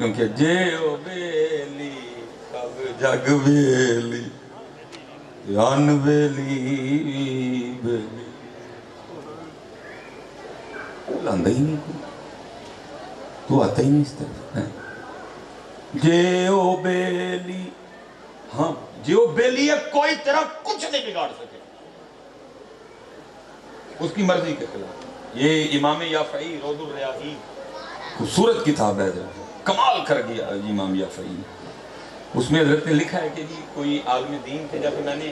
کیونکہ جے او بیلی کب جگ بیلی ان بیلی بیلی لاندہ ہی نہیں کوئی، تو آتا ہی نہیں اس طرف جے او بیلی، ہاں جے او بیلی ہے، کوئی طرح کچھ نہیں بگاڑ سکے اس کی مرضی کے خلاف۔ یہ امام یافعی روض الریاحین خوبصورت کتاب ہے، کمال کر گیا امام یافعی، اس میں حضرت نے لکھا ہے کہ جی کوئی عالم دین تھے، جب میں نے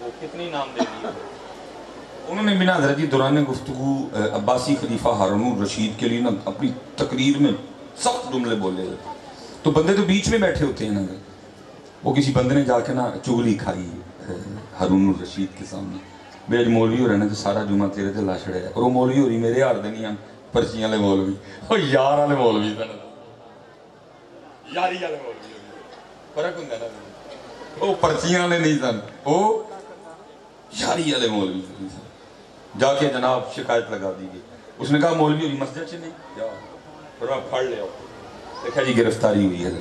وہ کتنی نام دے دیے، انہوں نے بنا حضرت جی دوران گفتگو عباسی خلیفہ ہارون الرشید کے لیے نا اپنی تقریر میں سخت جملے بولے، تو بندے تو بیچ میں بیٹھے ہوتے ہیں نا، وہ کسی بندے نے جا کے نا چغلی کھائی ہارون الرشید کے سامنے، بیج مولوی ہو رہے ہیں تو سارا جمعہ تیرے تے لا چھڑے، اور وہ مولوی ہو رہی میرے ہار دے نہیں ہیں پرچیاں لے مولوی، وہ یار والے مولوی تھا، یاری والے مولوی، فرق ہوں گا نا، وہ پرچیاں لے نہیں سن، وہ یاری والے مولوی تھے۔ جا کے جناب شکایت لگا دی گئی، اس نے کہا مولوی ہوئی مسجد سے نہیں جاؤ، فرمایا پھڑ لے آؤ، دیکھا جی گرفتاری ہوئی ہے۔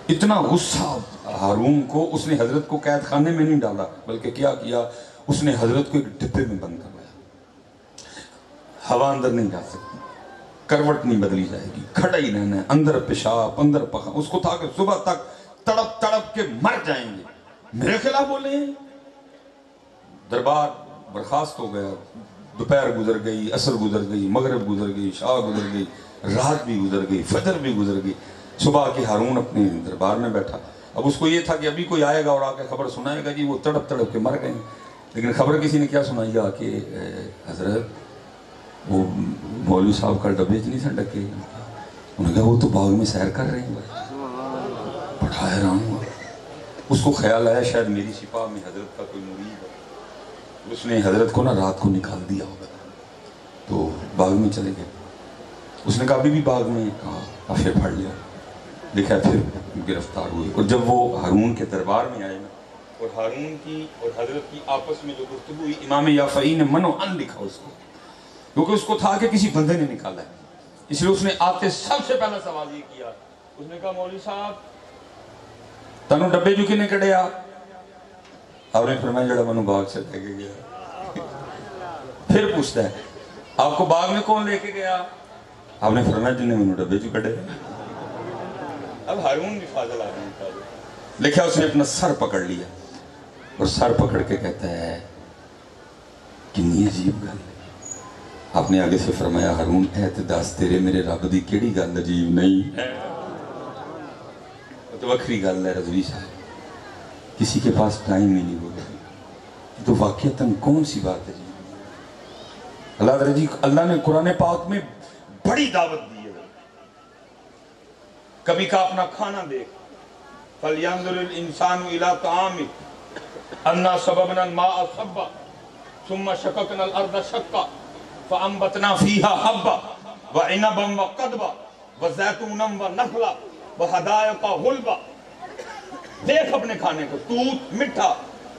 اتنا غصہ ہارون کو، اس نے حضرت کو قید خانے میں نہیں ڈالا، بلکہ کیا کیا، اس نے حضرت کو ایک ڈبے میں بند کروایا، ہوا اندر نہیں جا سکتی، کروٹ نہیں بدلی جائے گی، کھڑا ہی رہنا ہے، اندر پیشاب اندر پخا، اس کو تھا کہ صبح تک تڑپ تڑپ کے مر جائیں گے، میرے خلاف بولے ہیں۔ دربار برخاست ہو گیا، دوپہر گزر گئی، عصر گزر گئی، مغرب گزر گئی، شام گزر گئی، رات بھی گزر گئی، فجر بھی گزر گئی، صبح کے ہارون اپنے دربار میں بیٹھا، اب اس کو یہ تھا کہ ابھی کوئی آئے گا اور آ کے خبر سنائے گا جی وہ تڑپ تڑپ کے مر گئے ہیں، لیکن خبر کسی نے کیا سنائی گا کہ حضرت وہ مولوی صاحب کا ڈبے نہیں سن ڈکے، انہوں نے کہا وہ تو باغ میں سیر کر رہے ہیں، بڑا حیران ہوا، اس کو خیال آیا شاید میری سپاہ میں حضرت کا کوئی مرید ہے، اس نے حضرت کو نا رات کو نکال دیا ہوگا، تو باغ میں چلے گئے، اس نے کہا ابھی بھی باغ میں، کہا پھر پھڑ لیا، دیکھا پھر گرفتار ہوئے، اور جب وہ ہارون کے دربار میں آئے نا، اور ہارون کی اور حضرت کی آپس میں جو گفتگو ہوئی، امام یافعی نے منو ان لکھا اس کو، کیونکہ اس کو تھا کہ کسی بندے نے نکالا ہے، اس لیے اس نے آتے سب سے پہلا سوال یہ کیا، اس نے کہا مولوی صاحب تنوں ڈبے جو کنے کڑیا، آپ نے فرمایا جڑا منو باغ سے لے کے گیا، پھر پوچھتا ہے آپ کو باغ میں کون لے کے گیا، آپ نے فرمایا جن نے منو ڈبے جو کڑے۔ اب ہارون بھی فاضل آدمی تھا، لکھا اس نے اپنا سر پکڑ لیا اور سر پکڑ کے کہتا ہے کنی عجیب گل ہے، آپ نے آگے سے فرمایا ہارون اعتداس تیرے میرے رب دی کیڑی گل عجیب نہیں ہے، تو وکری گل ہے رضوی صاحب، کسی کے پاس ٹائم ہی نہیں ہوگا، تو واقعتاً کون سی بات ہے جی، اللہ نے قرآن پاک میں بڑی دعوت دی ہے، کبھی کا اپنا کھانا دیکھ، فَلْيَنْظُرِ الْإِنسَانُ إِلَىٰ طَعَامِهِ أَنَّا صَبَبْنَا الْمَاءَ صَبًّا ثُمَّ شَقَقْنَا الْأَرْضَ شَقًّا فَأَنبَتْنَا فِيهَا حَبًّا وَعِنَبًا وَقَضْبًا وَزَيْتُونًا وَنَخْلًا وَحَدَائِقَ غُلْبًا، دیکھ اپنے کھانے کو، توت مٹھا،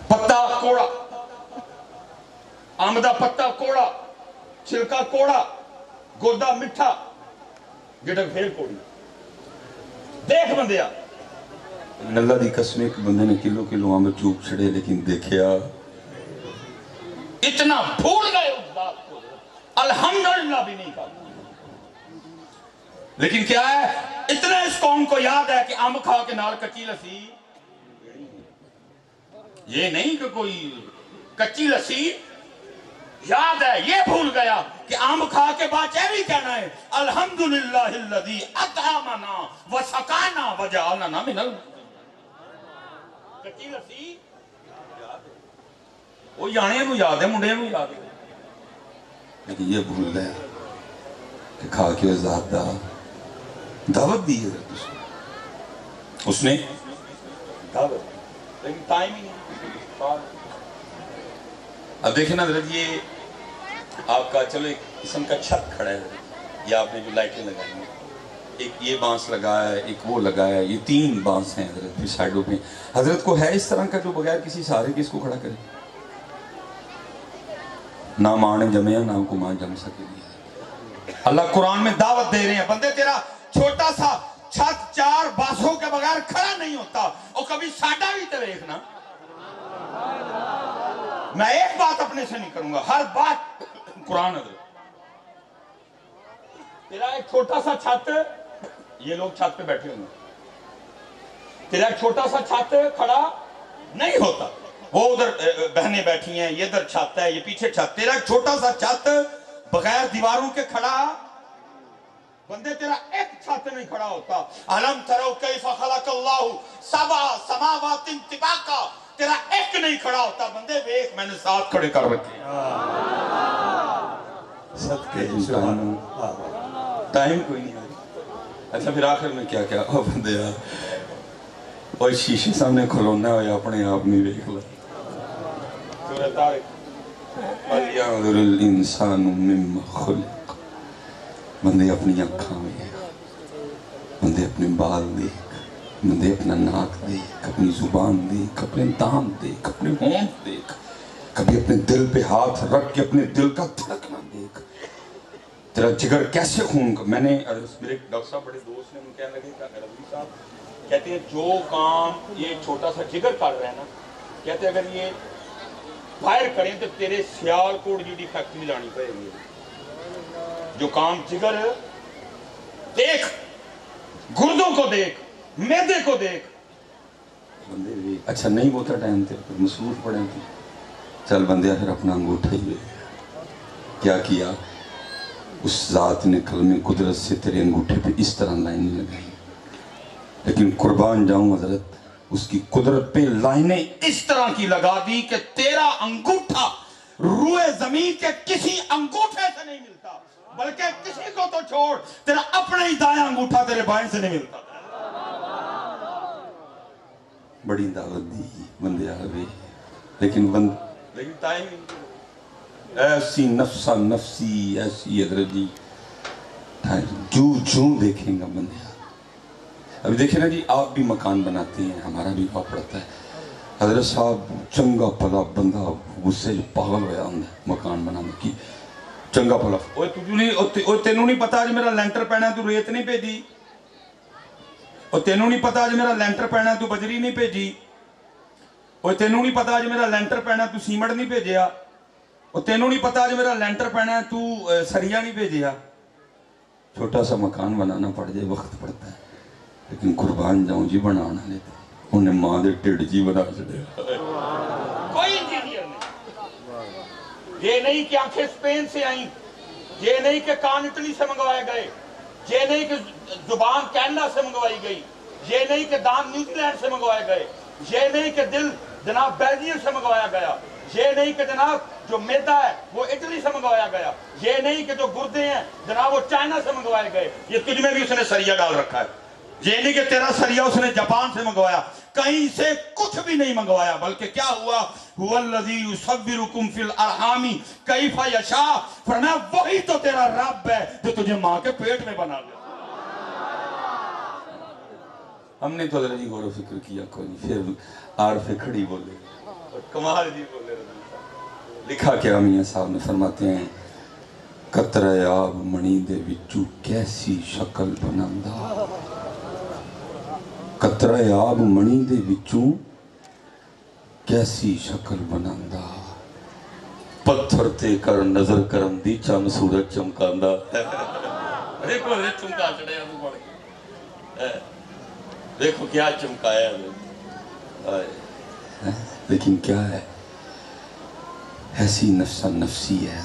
پتا کوڑا، آمدہ پتا کوڑا، چھلکا کوڑا، گودا مٹھا، گٹک پھیر کوڑی، دیکھ بندیا، اللہ دی قسم ایک بندے نے کلو کلو آمد چوب چھڑے لیکن دیکھیا اتنا بھول گئے اس بات کو، الحمدللہ بھی نہیں کہا، لیکن کیا ہے اتنا اس قوم کو یاد ہے کہ آم کھا کے نال کچی لسی، یہ نہیں کہ کوئی کچی لسی یاد ہے، یہ بھول گیا کہ آم کھا کے بعد یہ بھی کہنا ہے الحمدللہ الذی اطعمنا وسقانا وجعلنا من کچی لسی یاد ہے، وہ جانے کو یاد ہے، منڈے کو یاد ہے، لیکن یہ بھول گیا کہ کھا کے ذات دا دعوت دی ہے، اس نے دعوت، لیکن ٹائم ہی نہیں۔ اب دیکھیں نا حضرت، یہ آپ کا چلو ایک قسم کا چھت کھڑا ہے، یہ آپ نے جو لائٹیں لگائی ہیں، ایک یہ بانس لگایا ہے، ایک وہ لگایا ہے، یہ 3 بانس ہیں حضرت پھر سائیڈوں پہ، حضرت کو ہے اس طرح کا جو بغیر کسی سہارے کے اس کو کھڑا کرے، نہ ماں نے جمے نہ کو ماں جم سکے گی۔ اللہ قرآن میں دعوت دے رہے ہیں بندے تیرا چھوٹا سا چھت چار باسوں کے بغیر کھڑا نہیں ہوتا. اور کبھی ساڈا بھی تو دیکھنا. میں ایک بات اپنے سے نہیں کروں گا, ہر بات قرآن حضرت. تیرا ایک چھوٹا سا چھت, یہ لوگ چھت پہ بیٹھے ہوں گے, تیرا ایک چھوٹا سا چھت کھڑا نہیں ہوتا. وہ ادھر بہنیں بیٹھی ہیں, یہ ادھر چھت ہے, یہ پیچھے چھت. تیرا ایک چھوٹا سا چھت بغیر دیواروں کے کھڑا, بندے تیرا ایک چھت نہیں کھڑا ہوتا. الم ترو کیف خلق اللہ سبع سماوات طباقا, تیرا ایک نہیں کھڑا ہوتا. بندے دیکھ میں نے 7 کھڑے کر رکھے. صدقے ٹائم کوئی نہیں آئی. اچھا پھر آخر میں کیا کیا بندے یار, اور شیشے سامنے کھلونا ہو یا اپنے آپ میں دیکھ لو. سورہ طارق, فَلْيَنظُرِ الْإِنسَانُ مِمَّ خُلِقَ. بندے اپنی آنکھاں میں, بندے اپنے بال دیکھ, بندے اپنا ناک دیکھ, اپنی زبان دیکھ, اپنے دان دیکھ, اپنے ہونٹ دیکھ, کبھی اپنے دل پہ ہاتھ رکھ کے اپنے دل کا دھڑکنا دیکھ. تیرا جگر کیسے خون کا. میں نے میرے ڈاکٹر صاحب بڑے دوست نے, کہنے لگے رضوی صاحب کہتے ہیں جو کام یہ چھوٹا سا جگر کر رہا ہے نا, کہتے ہیں اگر یہ فائر کریں تو تیرے سیالکوٹ جی فیکٹری لانی پڑے گی. جو کام جگر دیکھ, گردوں کو دیکھ, معدے کو دیکھ. بندے بھی اچھا نہیں ہوتا ٹائم تھے مصروف پڑے تھے. چل بندے پھر اپنا انگوٹھا ہی لے. کیا کیا اس ذات نے کلمِ قدرت سے تیرے انگوٹھے پہ اس طرح لائنیں لگائی, لیکن قربان جاؤں حضرت اس کی قدرت پہ لائنیں اس طرح کی لگا دی کہ تیرا انگوٹھا روئے زمین کے کسی انگوٹھے سے نہیں ملتا, بلکہ کسی کو تو چھوڑ تیرا اپنا ہی دایاں انگوٹھا تیرے بائیں سے نہیں ملتا. بڑی دعوت دی بندے آگے, لیکن ٹائم ایسی نفسا نفسی ایسی حضرت جی جو دیکھیں گا بندے. ابھی دیکھیں نا جی, آپ بھی مکان بناتے ہیں, ہمارا بھی ہوا پڑتا ہے. حضرت صاحب چنگا پلا بندہ غصے جو پاگل ہویا ہوں مکان بنانے کی, چنگا پلا. اوہ تینوں نہیں پتا آج میرا لینٹر پہنا ہے تو ریت نہیں بھیجی, اوہ تینوں نہیں پتا آج میرا لینٹر پہنا ہے تو بجری نہیں بھیجی, اوہ تینوں نہیں پتا آج میرا لینٹر پہنا ہے تو سیمنٹ نہیں بھیجیا, اوہ تینوں نہیں پتا آج میرا لینٹر پہنا ہے تو سریا نہیں بھیجیا. چھوٹا سا مکان بنانا پڑ جائے وقت پڑتا ہے, لیکن قربان جاؤں جی بنانا لیتے انہیں ماں دے ٹیڑ جی بنا چڑے. کوئی انجینئر نہیں, یہ نہیں کہ آنکھیں اسپین سے آئیں, یہ نہیں کہ کان اٹلی سے منگوائے گئے, یہ نہیں کہ زبان کینیڈا سے منگوائی گئی, یہ نہیں کہ دان نیوزی لینڈ سے منگوائے گئے, یہ نہیں کہ دل جناب بیلجیم سے منگوایا گیا, یہ نہیں کہ جناب جو میدا ہے وہ اٹلی سے منگوایا گیا, یہ نہیں کہ جو گردے ہیں جناب وہ چائنا سے منگوائے گئے. یہ تجھ میں بھی اس نے سریا ڈال رکھا ہے. یہ نہیں کہ تیرا سریا اس نے جاپان سے منگوایا, کہیں سے کچھ بھی نہیں منگوایا, بلکہ کیا ہوا, هو الذی یصورکم فی الارحام کیف یشاء. فرمایا وہی تو تیرا رب ہے جو تجھے ماں کے پیٹ میں بنا دیا. ہم نے تو حضرت جی غور و فکر کیا کوئی نہیں, پھر عارف کھڑی بولے, کمال جی بولے. لکھا کیا میاں صاحب نے, فرماتے ہیں قطرہ آب منی دے وچو کیسی شکل بناندا, قطرہ آب منی دے وچو کیسی شکل بناندا, پتھر تے کر نظر کرم دی چم سورج چمکاندا. دیکھو چمکا چڑھے دیکھو کیا چمکایا ہے, لیکن کیا ہے ایسی نفسا نفسی ہے.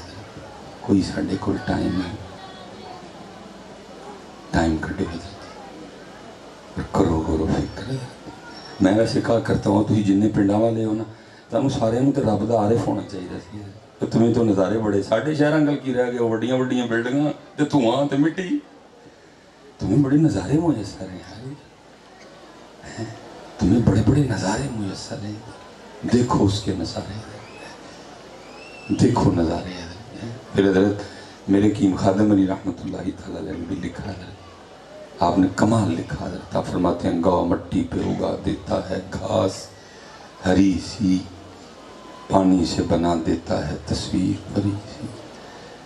کوئی ساڑھے کو ٹائم ہے, ٹائم کٹے کرو غور و فکر. میں ویسے کہا کرتا ہوں تھی جنہیں پنڈا والے ہو نا, تمہیں سارے تو رب دا عارف ہونا چاہیے. تمہیں تو نظارے بڑے, ساڑھے شہر انگل کی رہ گئے, وڈیاں وڈیاں بلڈنگاں تے دھواں تے مٹی, تمہیں بڑے نظارے میسر ہیں, تمہیں بڑے بڑے نظارے میسر ہیں. دیکھو اس کے نظارے, دیکھو نظارے. پھر حضرت میرے قیم خادم علی رحمت اللہ تعالیٰ علیہ نے بھی لکھا ہے, آپ نے کمال لکھا. حضرت آپ فرماتے ہیں گاؤں مٹی پہ اگا دیتا ہے گھاس ہری سی, پانی سے بنا دیتا ہے تصویر بری سی.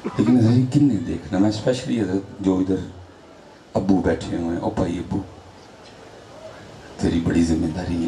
لیکن حضرت کن نے دیکھنا, میں اسپیشلی حضرت جو ادھر ابو بیٹھے ہوئے ہیں، او بھائی ابو تیری بڑی ذمہ داری ہے،